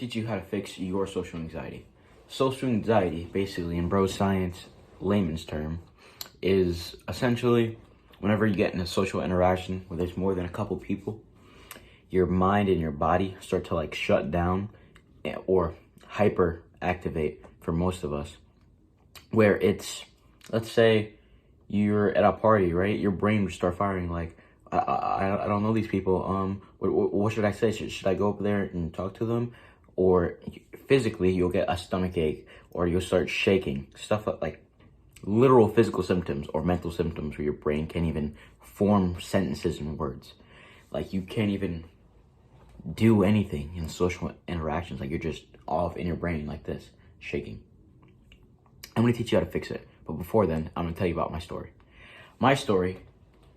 Teach you how to fix your social anxiety. Social anxiety, basically, in bro science layman's term, is essentially whenever you get in a social interaction where there's more than a couple people, your mind and your body start to like shut down or hyper activate for most of us. Where it's, let's say you're at a party, right? Your brain would start firing like, I don't know these people. What should I say? Should I go up there and talk to them? Or physically, you'll get a stomach ache, or you'll start shaking. Stuff like literal physical symptoms or mental symptoms where your brain can't even form sentences and words. Like you can't even do anything in social interactions. Like you're just off in your brain like this, shaking. I'm gonna teach you how to fix it. But before then, I'm gonna tell you about my story. My story,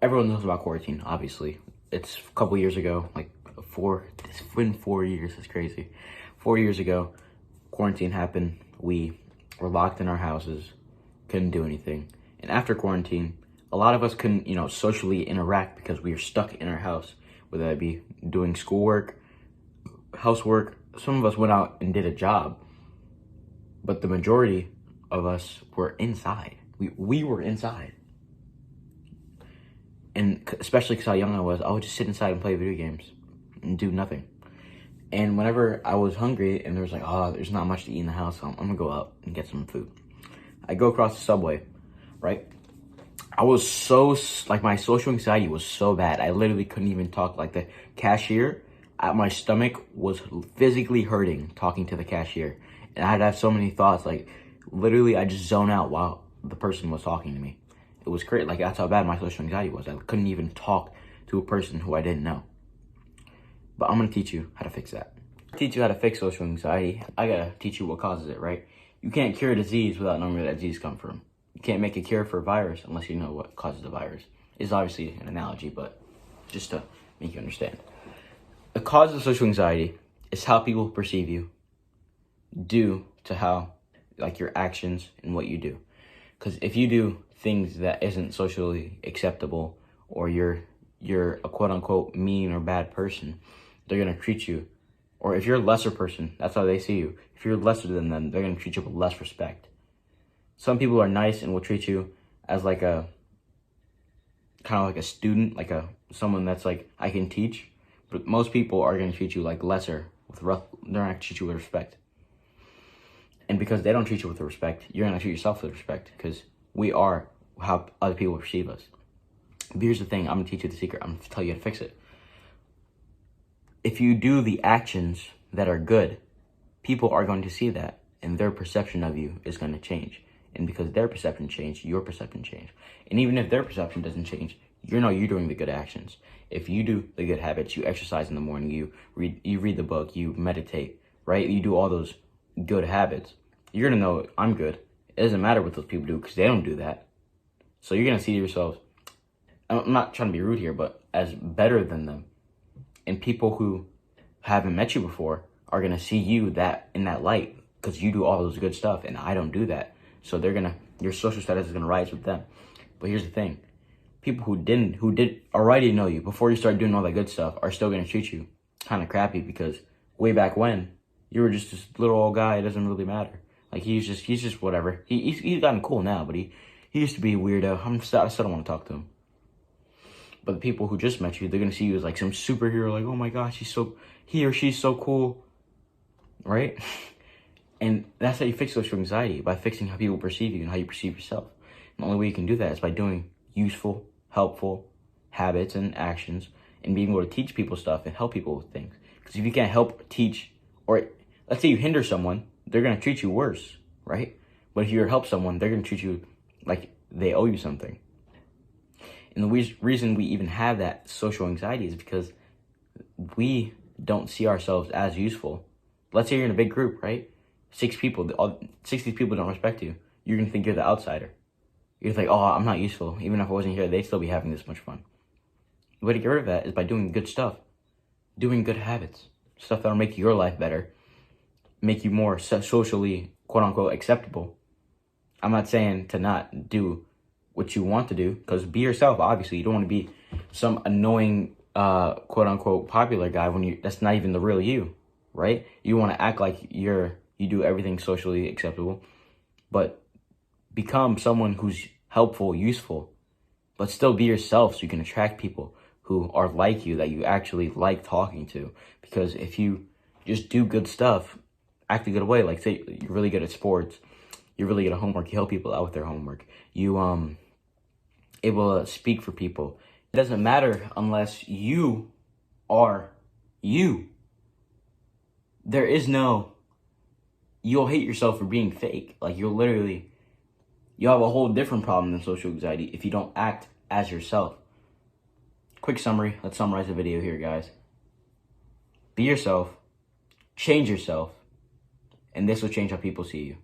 everyone knows about quarantine, obviously. It's a couple years ago, it's been 4 years, it's crazy. 4 years ago, quarantine happened. We were locked in our houses, couldn't do anything. And after quarantine, a lot of us couldn't, socially interact because we were stuck in our house, whether that be doing schoolwork, housework. Some of us went out and did a job, but the majority of us were inside. We were inside. And especially because how young I would just sit inside and play video games and do nothing. And whenever I was hungry and there was like, there's not much to eat in the house, so I'm gonna go out and get some food. I go across the subway, right? I was my social anxiety was so bad. I literally couldn't even talk. Like the cashier, my stomach was physically hurting talking to the cashier. And I'd have so many thoughts, like literally I just zone out while the person was talking to me. It was crazy. Like that's how bad my social anxiety was. I couldn't even talk to a person who I didn't know. But I'm gonna teach you how to fix that. To teach you how to fix social anxiety, I gotta teach you what causes it, right? You can't cure a disease without knowing where that disease comes from. You can't make a cure for a virus unless you know what causes the virus. It's obviously an analogy, but just to make you understand. The cause of social anxiety is how people perceive you due to how, like your actions and what you do. Because if you do things that isn't socially acceptable, or you're a quote unquote mean or bad person, they're gonna treat you, or if you're a lesser person, that's how they see you. If you're lesser than them, they're gonna treat you with less respect. Some people are nice and will treat you as like a kind of like a student, someone that's like I can teach. But most people are gonna treat you like lesser they're not gonna treat you with respect. And because they don't treat you with respect, you're gonna treat yourself with respect, because we are how other people perceive us. But here's the thing, I'm gonna teach you the secret. I'm gonna tell you how to fix it. If you do the actions that are good, people are going to see that, and their perception of you is going to change. And because their perception changed, your perception changed. And even if their perception doesn't change, you're doing the good actions. If you do the good habits, you exercise in the morning, you read the book, you meditate, right? You do all those good habits. You're gonna know I'm good. It doesn't matter what those people do because they don't do that. So you're gonna see yourselves, I'm not trying to be rude here, but as better than them. And people who haven't met you before are gonna see you in that light because you do all those good stuff and I don't do that. So your social status is gonna rise with them. But here's the thing. People who did already know you before you start doing all that good stuff are still gonna treat you kind of crappy because way back when you were just this little old guy. It doesn't really matter. Like he's just whatever. He's gotten cool now, but he used to be a weirdo. I still don't want to talk to him. But the people who just met you, they're gonna see you as like some superhero. Like, oh my gosh, he or she's so cool, right? And that's how you fix social anxiety, by fixing how people perceive you and how you perceive yourself. And the only way you can do that is by doing useful, helpful habits and actions, and being able to teach people stuff and help people with things. Because if you can't help, teach, or let's say you hinder someone, they're gonna treat you worse, right? But if you help someone, they're gonna treat you like they owe you something. And the reason we even have that social anxiety is because we don't see ourselves as useful. Let's say you're in a big group, right? 6 people, 60 people don't respect you. You're going to think you're the outsider. You're like, I'm not useful. Even if I wasn't here, they'd still be having this much fun. The way to get rid of that is by doing good stuff. Doing good habits. Stuff that'll make your life better. Make you more socially, quote unquote, acceptable. I'm not saying to not do what you want to do, because be yourself. Obviously, you don't want to be some annoying quote unquote popular guy when that's not even the real you. right? You want to act like you do everything socially acceptable, but become someone who's helpful, useful, but still be yourself so you can attract people who are like you, that you actually like talking to. Because if you just do good stuff, act a good way, like say you're really good at sports, you're really good at homework, you help people out with their homework, you able to speak for people. It doesn't matter unless you are you. There is no, you'll hate yourself for being fake. Like you'll have a whole different problem than social anxiety if you don't act as yourself. Quick summary, let's summarize the video here, guys. Be yourself, change yourself, and this will change how people see you.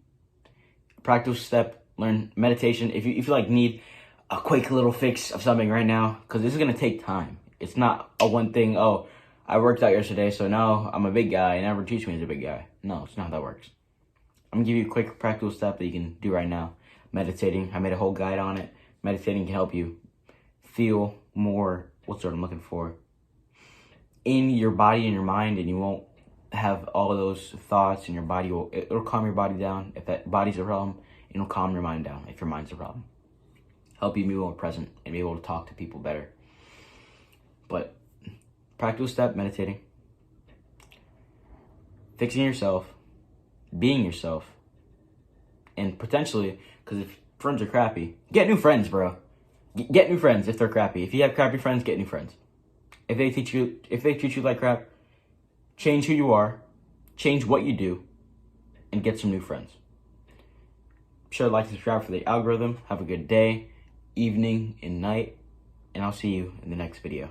Practical step, learn meditation. If you like need a quick little fix of something right now, because this is going to take time. It's not a one thing, oh, I worked out yesterday, so now I'm a big guy, and everyone teach me as a big guy. No, it's not how that works. I'm going to give you a quick practical step that you can do right now. Meditating, I made a whole guide on it. Meditating can help you feel more, what's what I'm looking for, in your body and your mind, and you won't have all of those thoughts, and your body it'll calm your body down. If that body's a problem, it'll calm your mind down if your mind's a problem. Help you be more present and be able to talk to people better. But practical step, meditating, fixing yourself, being yourself, and potentially, because if friends are crappy, get new friends, bro. Get new friends if they're crappy. If you have crappy friends, get new friends. If they treat you like crap, change who you are, change what you do, and get some new friends. Be sure to like and subscribe for the algorithm. Have a good day, evening, and night, and I'll see you in the next video.